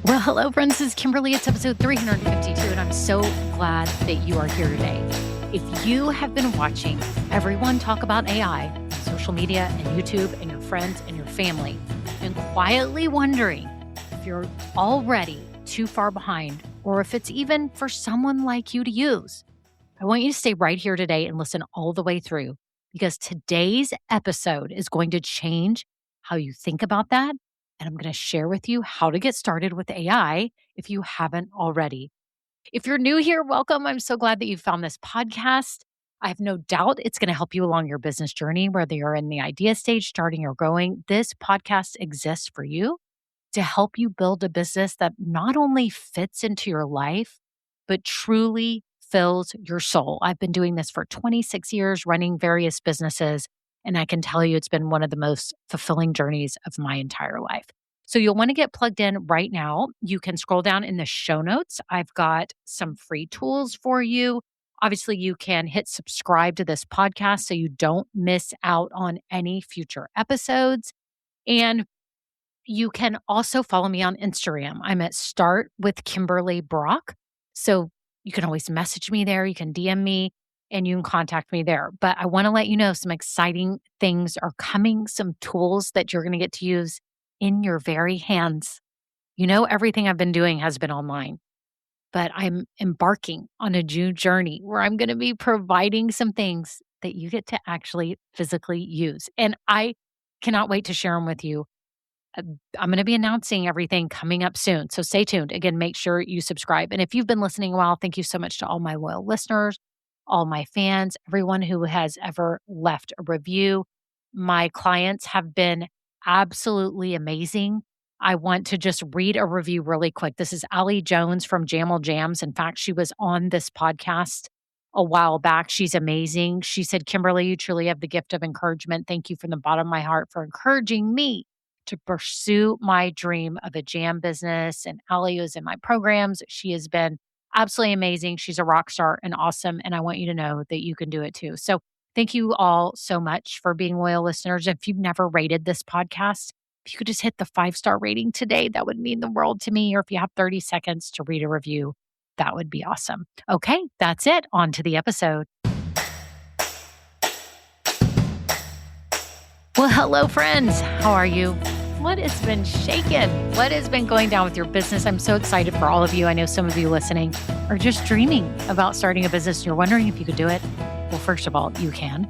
Well, hello, friends. This is Kimberly. It's episode 352, and I'm so glad that you are here today. If you have been watching everyone talk about AI on social media and YouTube and your friends and your family, and quietly wondering if you're already too far behind or if it's even for someone like you to use, I want you to stay right here today and listen all the way through because today's episode is going to change how you think about that. And I'm going to share with you how to get started with AI if you haven't already. If you're new here, welcome. I'm so glad that you found this podcast. I have no doubt it's going to help you along your business journey, whether you're in the idea stage, starting or growing. This podcast exists for you to help you build a business that not only fits into your life, but truly fills your soul. I've been doing this for 26 years, running various businesses, and I can tell you it's been one of the most fulfilling journeys of my entire life. So you'll want to get plugged in right now. You can scroll down in the show notes. I've got some free tools for you. Obviously, you can hit subscribe to this podcast so you don't miss out on any future episodes. And you can also follow me on Instagram. I'm at Start with Kimberly Brock. So you can always message me there. You can DM me and you can contact me there. But I want to let you know some exciting things are coming, some tools that you're going to get to use in your very hands. You know, everything I've been doing has been online, but I'm embarking on a new journey where I'm going to be providing some things that you get to actually physically use. And I cannot wait to share them with you. uh, I'm going to be announcing everything coming up soon. So stay tuned. Again, make sure you subscribe. And if you've been listening a while, thank you so much to all my loyal listeners, all my fans, everyone who has ever left a review. My clients have been absolutely amazing. I want to just read a review really quick. This is Allie Jones from Jamel Jams. In fact, she was on this podcast a while back. She's amazing. She said, Kimberly, you truly have the gift of encouragement. Thank you from the bottom of my heart for encouraging me to pursue my dream of a jam business. And Allie is in my programs. She has been absolutely amazing. She's a rock star and awesome. And I want you to know that you can do it too. So thank you all so much for being loyal listeners. If you've never rated this podcast, if you could just hit the 5-star rating today, that would mean the world to me. Or if you have 30 seconds to read a review, that would be awesome. Okay, that's it. On to the episode. Well, hello, friends. How are you? What has been shaken? What has been going down with your business? I'm so excited for all of you. I know some of you listening are just dreaming about starting a business. You're wondering if you could do it. Well, first of all, you can.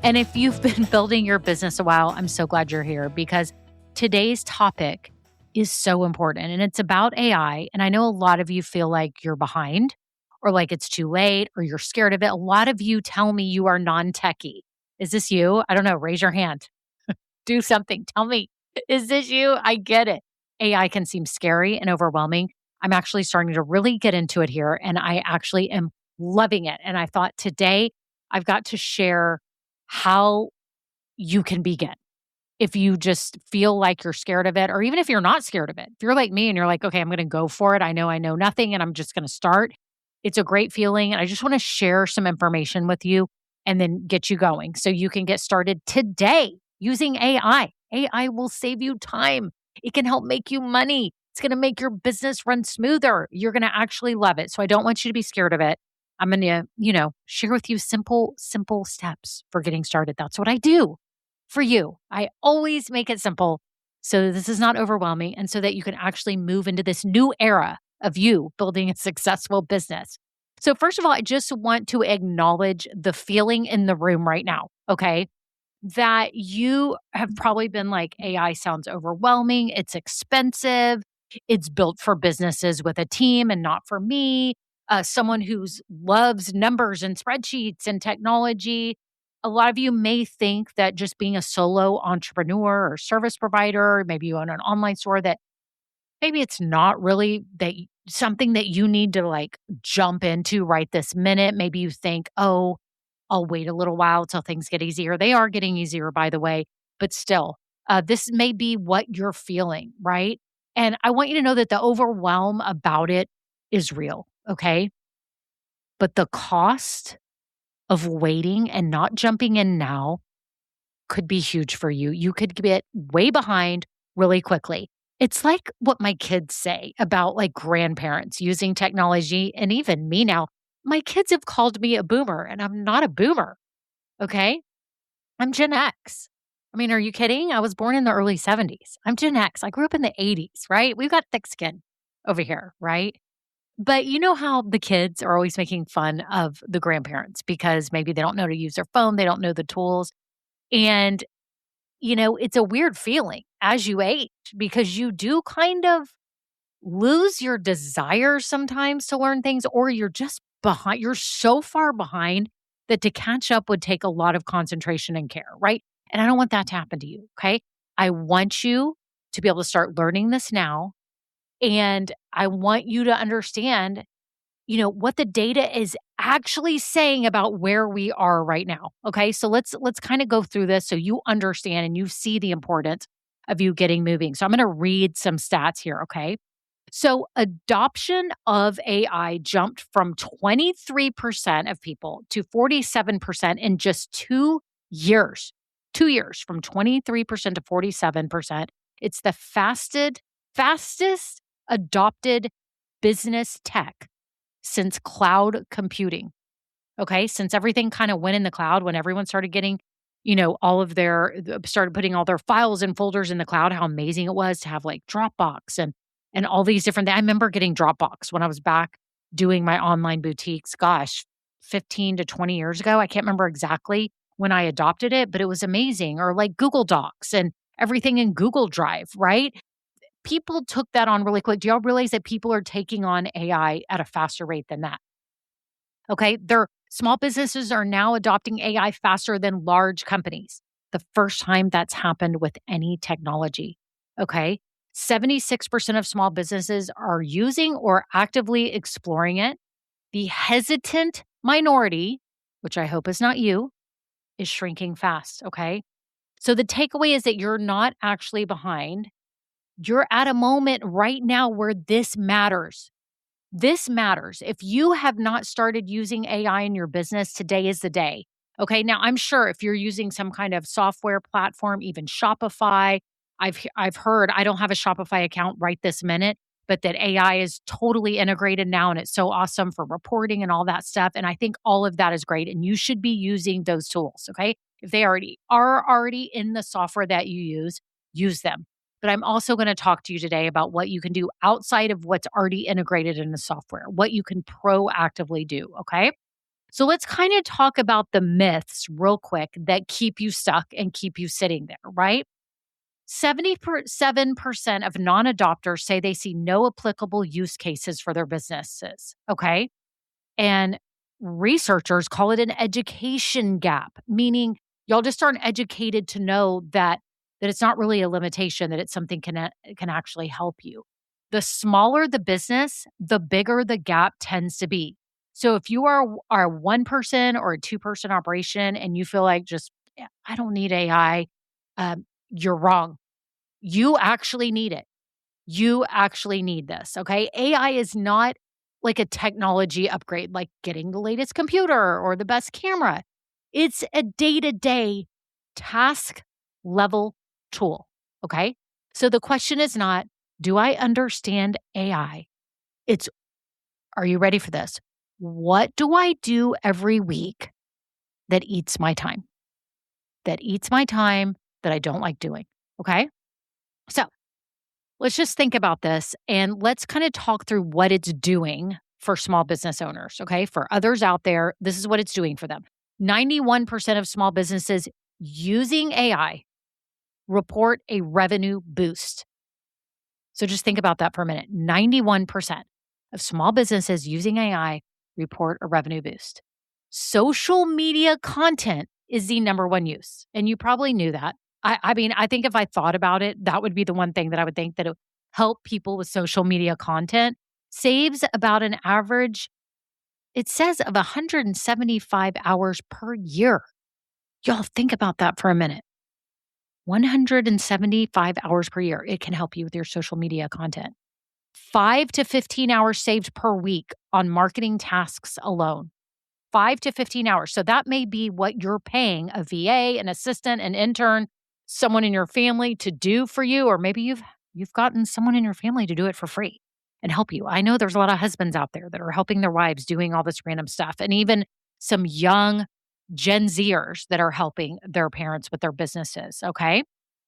And if you've been building your business a while, I'm so glad you're here because today's topic is so important and it's about AI. And I know a lot of you feel like you're behind or like it's too late or you're scared of it. A lot of you tell me you are non-techy. Is this you? I don't know. Raise your hand. Do something. Tell me, is this you? I get it. AI can seem scary and overwhelming. I'm actually starting to really get into it here and I actually am loving it. And I thought today I've got to share how you can begin. If you just feel like you're scared of it, or even if you're not scared of it, if you're like me and you're like, okay, I'm going to go for it. I know nothing and I'm just going to start. It's a great feeling. And I just want to share some information with you and then get you going so you can get started today using AI. AI will save you time. It can help make you money. It's going to make your business run smoother. You're going to actually love it. So I don't want you to be scared of it. I'm going to, share with you simple steps for getting started. That's what I do for you. I always make it simple so this is not overwhelming and so that you can actually move into this new era of you building a successful business. So first of all, I just want to acknowledge the feeling in the room right now, okay? That you have probably been like, AI sounds overwhelming. It's expensive. It's built for businesses with a team and not for me. Someone who loves numbers and spreadsheets and technology. A lot of you may think that just being a solo entrepreneur or service provider, maybe you own an online store, that maybe it's not really something that you need to like jump into right this minute. Maybe you think, oh, I'll wait a little while till things get easier. They are getting easier, by the way, but still, this may be what you're feeling, right? And I want you to know that the overwhelm about it is real, okay? But the cost of waiting and not jumping in now could be huge for you. You could get way behind really quickly. It's like what my kids say about, like, grandparents using technology, and even me now. My kids have called me a boomer, and I'm not a boomer, okay? I'm Gen X. I mean, are you kidding? I was born in the early '70s. I'm Gen X. I grew up in the '80s, right? We've got thick skin over here, right? But you know how the kids are always making fun of the grandparents because maybe they don't know to use their phone, they don't know the tools, and, it's a weird feeling as you age because you do kind of lose your desire sometimes to learn things, or you're just behind. You're so far behind that to catch up would take a lot of concentration and care, right? And I don't want that to happen to you. Okay. I want you to be able to start learning this now. And I want you to understand, what the data is actually saying about where we are right now. Okay. So let's kind of go through this so you understand and you see the importance of you getting moving. So I'm going to read some stats here. Okay. So, adoption of AI jumped from 23% of people to 47% in just 2 years. 2 years from 23% to 47%. It's the fastest adopted business tech since cloud computing. Okay, since everything kind of went in the cloud, when everyone started getting, all of started putting all their files and folders in the cloud, how amazing it was to have like Dropbox and all these different things. I remember getting Dropbox when I was back doing my online boutiques, gosh, 15 to 20 years ago. I can't remember exactly when I adopted it, but it was amazing. Or like Google Docs and everything in Google Drive, right? People took that on really quick. Do y'all realize that people are taking on AI at a faster rate than that? Okay. Their small businesses are now adopting AI faster than large companies. The first time that's happened with any technology. Okay. 76% of small businesses are using or actively exploring it. The hesitant minority, which I hope is not you, is shrinking fast. Okay. So the takeaway is that you're not actually behind. You're at a moment right now where this matters. This matters. If you have not started using AI in your business, today is the day. Okay. Now, I'm sure if you're using some kind of software platform, even Shopify, I've heard, I don't have a Shopify account right this minute, but that AI is totally integrated now and it's so awesome for reporting and all that stuff. And I think all of that is great. And you should be using those tools. Okay. If they are already in the software that you use them. But I'm also going to talk to you today about what you can do outside of what's already integrated in the software, what you can proactively do. Okay. So let's kind of talk about the myths real quick that keep you stuck and keep you sitting there, right? 77% of non adopters say they see no applicable use cases for their businesses. Okay. And researchers call it an education gap, meaning y'all just aren't educated to know that it's not really a limitation, that it's something can actually help you. The smaller the business, the bigger the gap tends to be. So if you are a one person or a two-person operation and you feel like just, "Yeah, I don't need AI," you're wrong. You actually need it. You actually need this, okay? AI is not like a technology upgrade, like getting the latest computer or the best camera. It's a day to day task level tool, okay? So the question is not, do I understand AI? It's, are you ready for this? What do I do every week that eats my time? That eats my time that I don't like doing, okay? So let's just think about this and let's kind of talk through what it's doing for small business owners. Okay. For others out there, this is what it's doing for them. 91% of small businesses using AI report a revenue boost. So just think about that for a minute. 91% of small businesses using AI report a revenue boost. Social media content is the number one use. And you probably knew that. I mean, I think if I thought about it, that would be the one thing that I would think that it would help people with social media content. Saves about an average, it says, of 175 hours per year. Y'all think about that for a minute. 175 hours per year. It can help you with your social media content. 5 to 15 hours saved per week on marketing tasks alone. 5 to 15 hours. So that may be what you're paying a VA, an assistant, an intern, someone in your family to do for you, or maybe you've gotten someone in your family to do it for free and help you. I know there's a lot of husbands out there that are helping their wives doing all this random stuff, and even some young Gen Zers that are helping their parents with their businesses. Okay.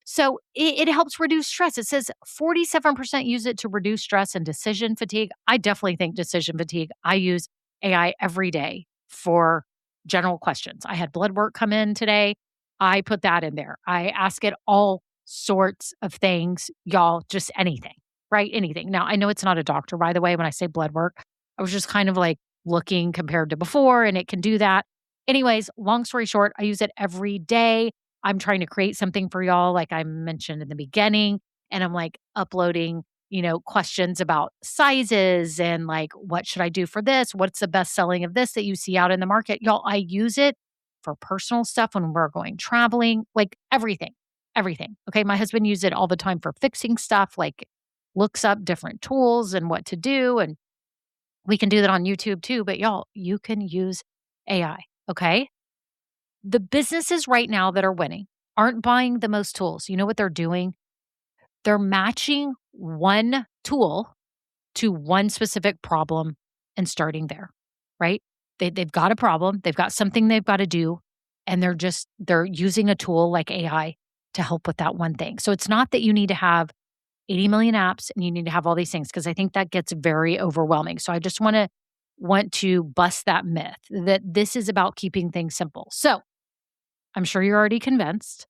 So it helps reduce stress. It says 47% use it to reduce stress and decision fatigue. I definitely think decision fatigue. I use AI every day for general questions. I had blood work come in today. I put that in there. I ask it all sorts of things, y'all, just anything, right? Anything. Now, I know it's not a doctor, by the way, when I say blood work. I was just kind of like looking compared to before, and it can do that. Anyways, long story short, I use it every day. I'm trying to create something for y'all, like I mentioned in the beginning, and I'm like uploading, questions about sizes and like, what should I do for this? What's the best selling of this that you see out in the market? Y'all, I use it for personal stuff when we're going traveling, like everything, everything. Okay. My husband uses it all the time for fixing stuff, like looks up different tools and what to do. And we can do that on YouTube too. But y'all, you can use AI. Okay. The businesses right now that are winning aren't buying the most tools. You know what they're doing? They're matching one tool to one specific problem and starting there, right? They've got a problem, they've got something they've got to do, and they're using a tool like AI to help with that one thing. So it's not that you need to have 80 million apps and you need to have all these things, because I think that gets very overwhelming. So I just want to bust that myth that this is about keeping things simple. So I'm sure you're already convinced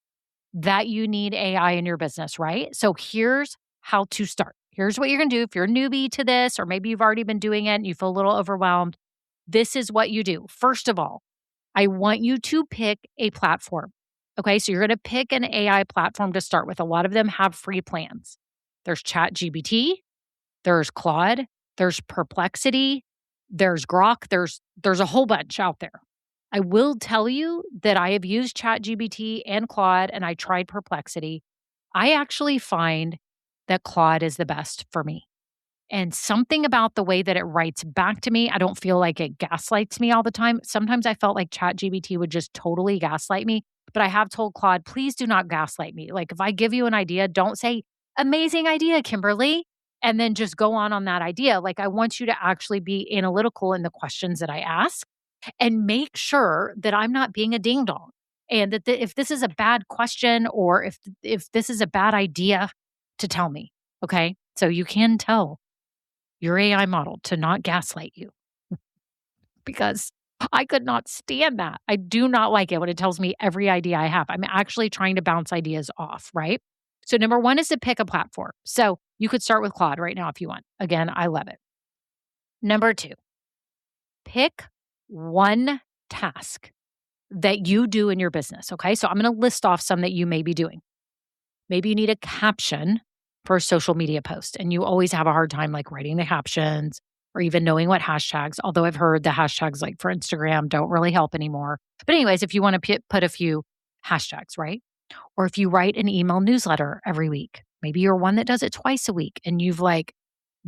that you need AI in your business, right? So here's how to start. Here's what you're going to do if you're a newbie to this, or maybe you've already been doing it and you feel a little overwhelmed. This is what you do. First of all, I want you to pick a platform. Okay, so you're going to pick an AI platform to start with. A lot of them have free plans. There's ChatGPT, there's Claude, there's Perplexity, there's Grok, there's a whole bunch out there. I will tell you that I have used ChatGPT and Claude, and I tried Perplexity. I actually find that Claude is the best for me. And something about the way that it writes back to me, I don't feel like it gaslights me all the time. Sometimes I felt like ChatGPT would just totally gaslight me, but I have told Claude, please do not gaslight me. Like, if I give you an idea, don't say, amazing idea, Kimberly, and then just go on that idea. Like, I want you to actually be analytical in the questions that I ask and make sure that I'm not being a ding dong. And that if this is a bad question, or if this is a bad idea, to tell me. Okay. So you can tell your AI model to not gaslight you, because I could not stand that. I do not like it when it tells me every idea I have. I'm actually trying to bounce ideas off, right? So number one is to pick a platform. So you could start with Claude right now if you want. Again, I love it. Number two, pick one task that you do in your business. Okay. So I'm going to list off some that you may be doing. Maybe you need a caption for a social media post, and you always have a hard time like writing the captions or even knowing what hashtags, although I've heard the hashtags like for Instagram don't really help anymore. But anyways, if you want to put a few hashtags, right? Or if you write an email newsletter every week, maybe you're one that does it twice a week and you've like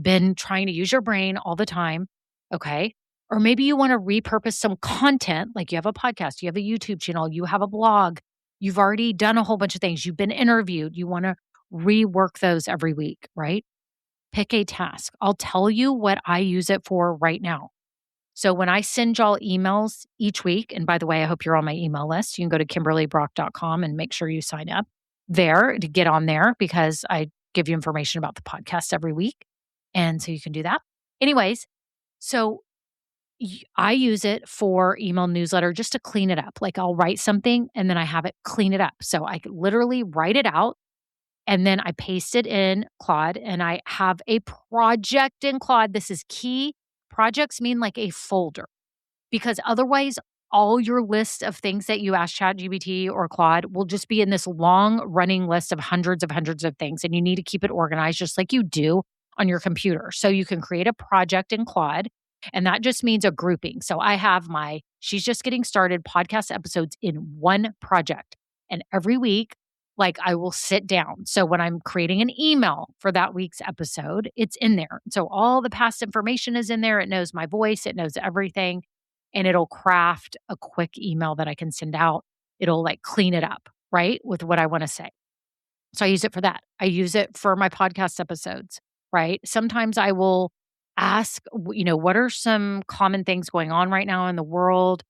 been trying to use your brain all the time. Okay. Or maybe you want to repurpose some content, like you have a podcast, you have a YouTube channel, you have a blog, you've already done a whole bunch of things, you've been interviewed, you want to rework those every week, right? Pick a task. I'll tell you what I use it for right now. So when I send y'all emails each week, and by the way, I hope you're on my email list. You can go to KimberlyBrock.com and make sure you sign up there to get on there, because I give you information about the podcast every week. And so you can do that. Anyways, so I use it for email newsletter just to clean it up. Like, I'll write something and then I have it clean it up. So I could literally write it out and then I paste it in Claude, and I have a project in Claude. This is key. Projects mean like a folder, because otherwise all your list of things that you ask ChatGPT or Claude will just be in this long running list of hundreds of things. And you need to keep it organized just like you do on your computer. So you can create a project in Claude, and that just means a grouping. So I have my She's Just Getting Started podcast episodes in one project. And every week, like, I will sit down. So when I'm creating an email for that week's episode, it's in there. So all the past information is in there. It knows my voice, it knows everything, and it'll craft a quick email that I can send out. It'll like clean it up, right, with what I want to say. So I use it for that. I use it for my podcast episodes, right? Sometimes I will ask, what are some common things going on right now in the world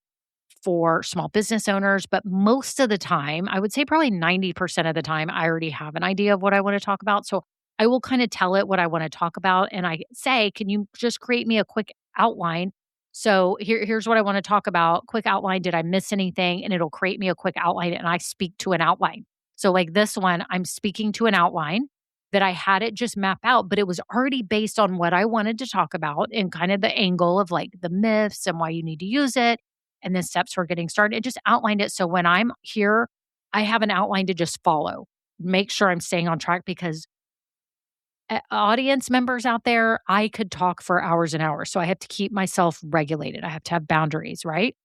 for small business owners? But most of the time, I would say probably 90% of the time, I already have an idea of what I want to talk about. So I will kind of tell it what I want to talk about. And I say, can you just create me a quick outline? So here's what I want to talk about. Quick outline. Did I miss anything? And it'll create me a quick outline and I speak to an outline. So like this one, I'm speaking to an outline that I had it just map out, but it was already based on what I wanted to talk about and kind of the angle of like the myths and why you need to use it and then steps for getting started. It just outlined it. So when I'm here, I have an outline to just follow. Make sure I'm staying on track because audience members out there, I could talk for hours and hours. So I have to keep myself regulated. I have to have boundaries, right?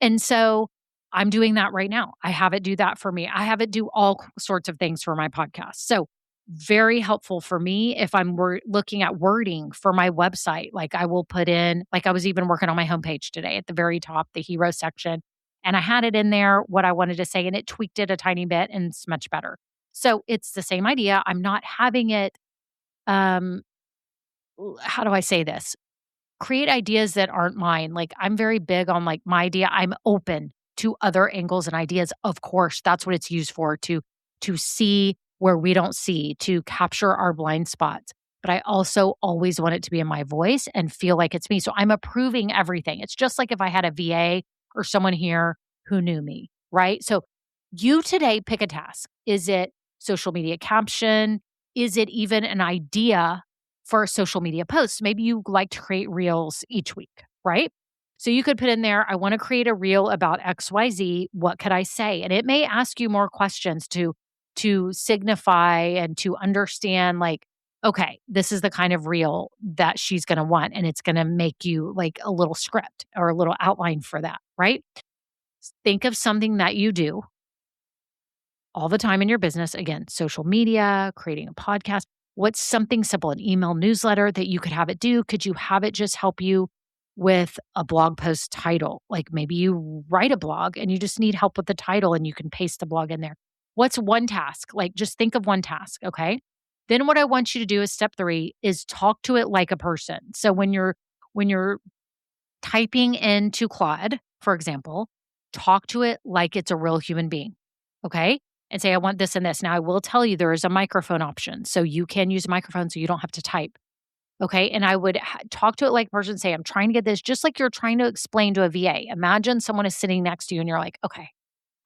And so I'm doing that right now. I have it do that for me. I have it do all sorts of things for my podcast. So very helpful for me if I'm looking at wording for my website. Like I will put in, like I was even working on my homepage today at the very top, the hero section, and I had it in there what I wanted to say, and it tweaked it a tiny bit, and it's much better. So it's the same idea. I'm not having it. Um, how do I say this? Create ideas that aren't mine. Like, I'm very big on, like, my idea. I'm open to other angles and ideas. Of course, that's what it's used for, to see where we don't see, to capture our blind spots. But I also always want it to be in my voice and feel like it's me. So I'm approving everything. It's just like if I had a VA or someone here who knew me, right? So you today pick a task. Is it social media caption? Is it even an idea for a social media post? Maybe you like to create reels each week, right? So you could put in there, I want to create a reel about XYZ. What could I say? And it may ask you more questions to signify and to understand, like, okay, this is the kind of reel that she's going to want. And it's going to make you like a little script or a little outline for that, right? Think of something that you do all the time in your business. Again, social media, creating a podcast. What's something simple, an email newsletter that you could have it do? Could you have it just help you with a blog post title? Like maybe you write a blog and you just need help with the title and you can paste the blog in there. What's one task? Like just think of one task, okay? Then what I want you to do is step 3 is talk to it like a person. So when you're typing into Claude, for example, talk to it like it's a real human being. Okay. And say, I want this and this. Now, I will tell you there is a microphone option. So you can use a microphone so you don't have to type. Okay. And I would talk to it like a person, say, I'm trying to get this, just like you're trying to explain to a VA. Imagine someone is sitting next to you and you're like, okay,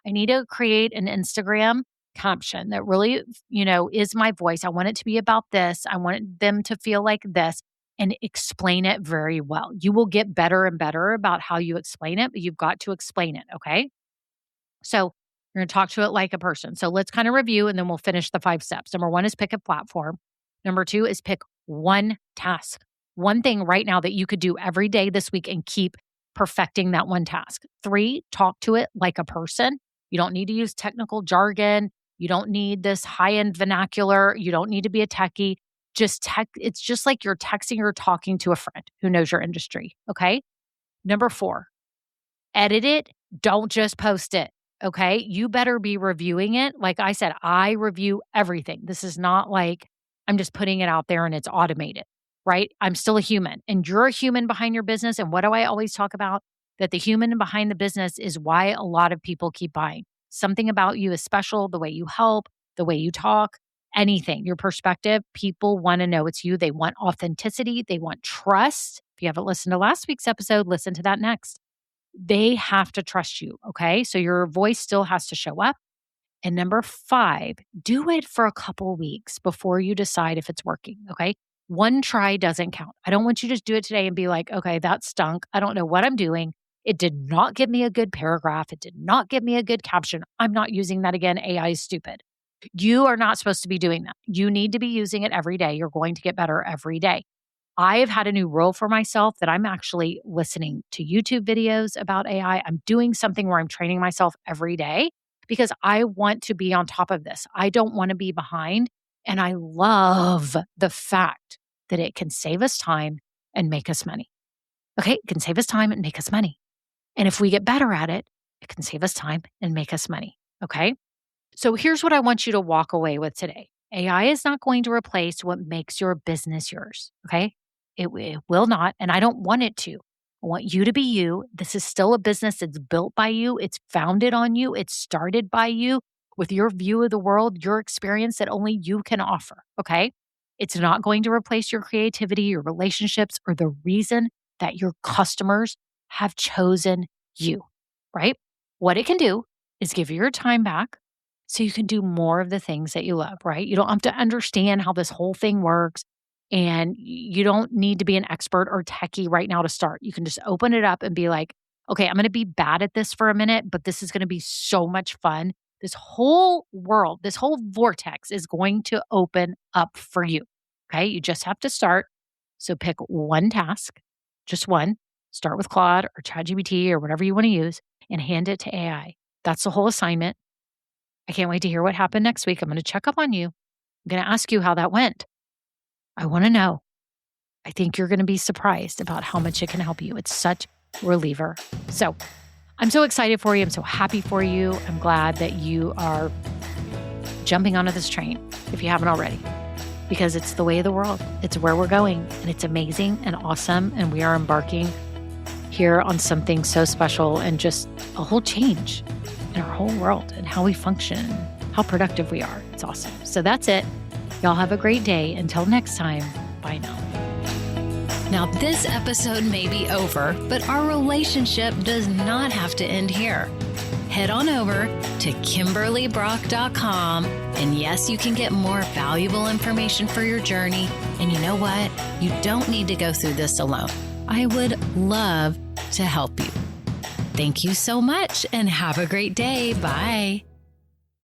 I need to create an Instagram caption that really, is my voice. I want it to be about this. I want them to feel like this and explain it very well. You will get better and better about how you explain it, but you've got to explain it. Okay. So you're going to talk to it like a person. So let's kind of review and then we'll finish the 5 steps. Number 1 is pick a platform. Number 2 is pick one task, one thing right now that you could do every day this week and keep perfecting that one task. 3, talk to it like a person. You don't need to use technical jargon. You don't need this high end vernacular. You don't need to be a techie. It's just like you're texting or talking to a friend who knows your industry. Okay. Number 4, edit it. Don't just post it. Okay. You better be reviewing it. Like I said, I review everything. This is not like I'm just putting it out there and it's automated, right? I'm still a human and you're a human behind your business. And what do I always talk about? That the human behind the business is why a lot of people keep buying. Something about you is special, the way you help, the way you talk, anything, your perspective. People want to know it's you. They want authenticity. They want trust. If you haven't listened to last week's episode, listen to that next. They have to trust you. Okay. So your voice still has to show up. And number 5, do it for a couple weeks before you decide if it's working. Okay. One try doesn't count. I don't want you to just do it today and be like, okay, that stunk. I don't know what I'm doing. It did not give me a good paragraph. It did not give me a good caption. I'm not using that again. AI is stupid. You are not supposed to be doing that. You need to be using it every day. You're going to get better every day. I have had a new rule for myself that I'm actually listening to YouTube videos about AI. I'm doing something where I'm training myself every day because I want to be on top of this. I don't want to be behind. And I love the fact that it can save us time and make us money. Okay, it can save us time and make us money. And if we get better at it, it can save us time and make us money. Okay. So here's what I want you to walk away with today. AI is not going to replace what makes your business yours. Okay. It will not. And I don't want it to. I want you to be you. This is still a business that's built by you, it's founded on you, it's started by you with your view of the world, your experience that only you can offer. Okay. It's not going to replace your creativity, your relationships, or the reason that your customers have chosen you. Right. What it can do is give you your time back so you can do more of the things that you love, right? You don't have to understand how this whole thing works. And you don't need to be an expert or techie right now to start. You can just open it up and be like, okay, I'm going to be bad at this for a minute, but this is going to be so much fun. This whole world, this whole vortex is going to open up for you. Okay. You just have to start. So pick one task, just one. Start with Claude or ChatGPT or whatever you want to use and hand it to AI. That's the whole assignment. I can't wait to hear what happened next week. I'm going to check up on you. I'm going to ask you how that went. I want to know. I think you're going to be surprised about how much it can help you. It's such a reliever. So I'm so excited for you. I'm so happy for you. I'm glad that you are jumping onto this train if you haven't already, because it's the way of the world. It's where we're going, and it's amazing and awesome. And we are embarking here on something so special and just a whole change in our whole world and how we function, how productive we are. It's awesome. So that's it. Y'all have a great day. Until next time, bye now. Now, this episode may be over, but our relationship does not have to end here. Head on over to KimberlyBrock.com, and yes, you can get more valuable information for your journey. And you know what? You don't need to go through this alone. I would love to help you. Thank you so much and have a great day. Bye.